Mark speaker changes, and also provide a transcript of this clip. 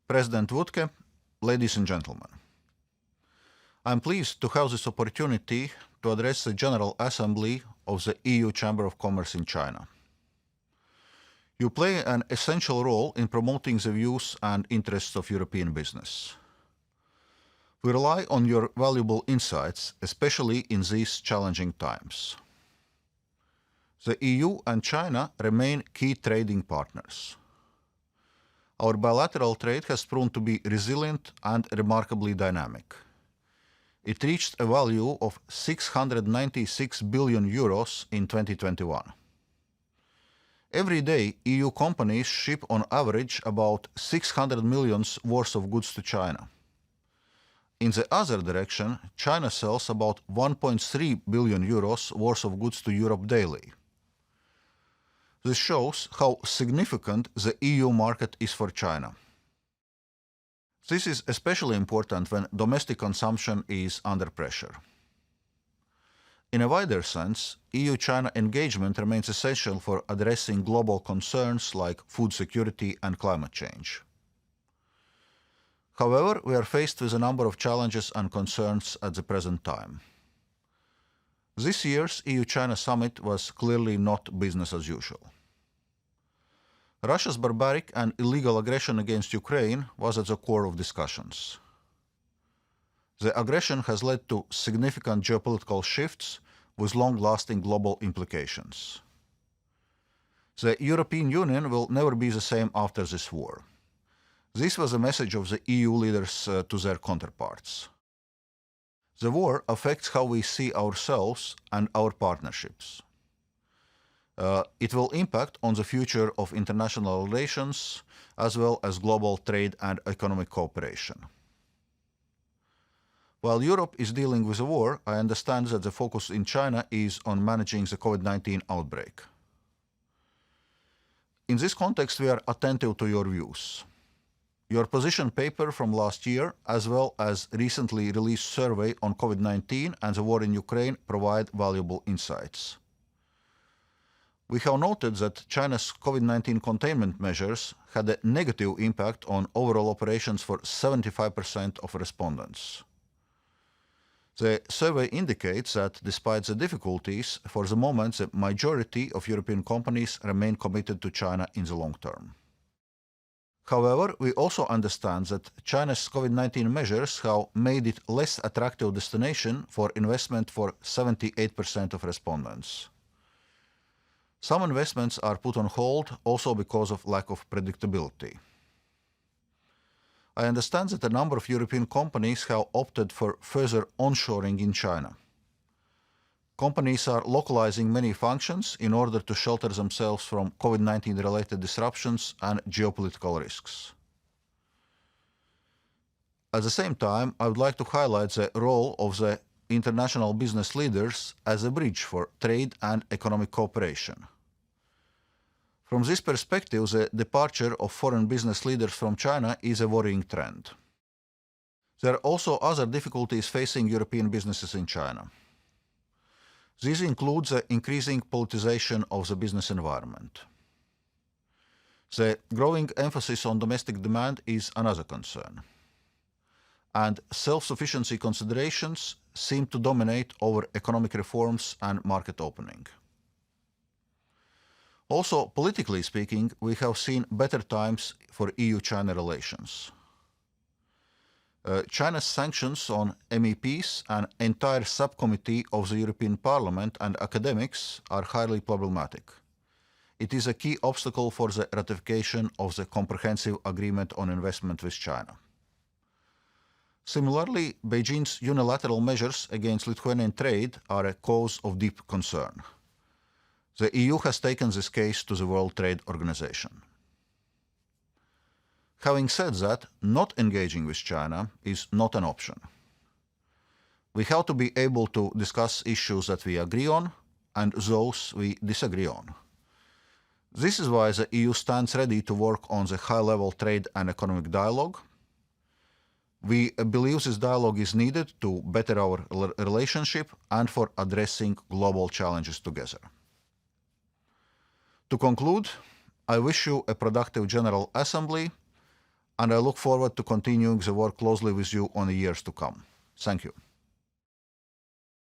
Speaker 1: President Wutke, ladies and gentlemen. I'm pleased to have this opportunity to address the General Assembly of the EU Chamber of Commerce in China. You play an essential role in promoting the views and interests of European business. We rely on your valuable insights, especially in these challenging times. The EU and China remain key trading partners. Our bilateral trade has proven to be resilient and remarkably dynamic. It reached a value of 696 billion euros in 2021. Every day, EU companies ship on average about 600 million worth of goods to China. In the other direction, China sells about 1.3 billion euros worth of goods to Europe daily. This shows how significant the EU market is for China. This is especially important when domestic consumption is under pressure. In a wider sense, EU-China engagement remains essential for addressing global concerns like food security and climate change. However, we are faced with a number of challenges and concerns at the present time. This year's EU-China summit was clearly not business as usual. Russia's barbaric and illegal aggression against Ukraine was at the core of discussions. The aggression has led to significant geopolitical shifts with long-lasting global implications. The European Union will never be the same after this war. This was a message of the EU leaders to their counterparts. The war affects how we see ourselves and our partnerships. It will impact on the future of international relations as well as global trade and economic cooperation. While Europe is dealing with the war, I understand that the focus in China is on managing the COVID-19 outbreak. In this context, we are attentive to your views. Your position paper from last year, as well as recently released survey on COVID-19 and the war in Ukraine, provide valuable insights. We have noted that China's COVID-19 containment measures had a negative impact on overall operations for 75% of respondents. The survey indicates that despite the difficulties, for the moment the majority of European companies remain committed to China in the long term. However, we also understand that China's COVID-19 measures have made it less attractive destination for investment for 78% of respondents. Some investments are put on hold also because of lack of predictability. I understand that a number of European companies have opted for further onshoring in China. Companies are localizing many functions in order to shelter themselves from COVID-19 related disruptions and geopolitical risks. At the same time, I would like to highlight the role of the international business leaders as a bridge for trade and economic cooperation. From this perspective, the departure of foreign business leaders from China is a worrying trend. There are also other difficulties facing European businesses in China. This includes the increasing politicization of the business environment. The growing emphasis on domestic demand is another concern. And self-sufficiency considerations seem to dominate over economic reforms and market opening. Also, politically speaking, we have seen better times for EU-China relations. China's sanctions on MEPs and entire subcommittee of the European Parliament and academics are highly problematic. It is a key obstacle for the ratification of the Comprehensive Agreement on Investment with China. Similarly, Beijing's unilateral measures against Lithuanian trade are a cause of deep concern. The EU has taken this case to the World Trade Organization. Having said that, not engaging with China is not an option. We have to be able to discuss issues that we agree on and those we disagree on. This is why the EU stands ready to work on the high-level trade and economic dialogue. We believe this dialogue is needed to better our relationship and for addressing global challenges together. To conclude, I wish you a productive General Assembly and I look forward to continuing the work closely with you on the years to come. Thank you.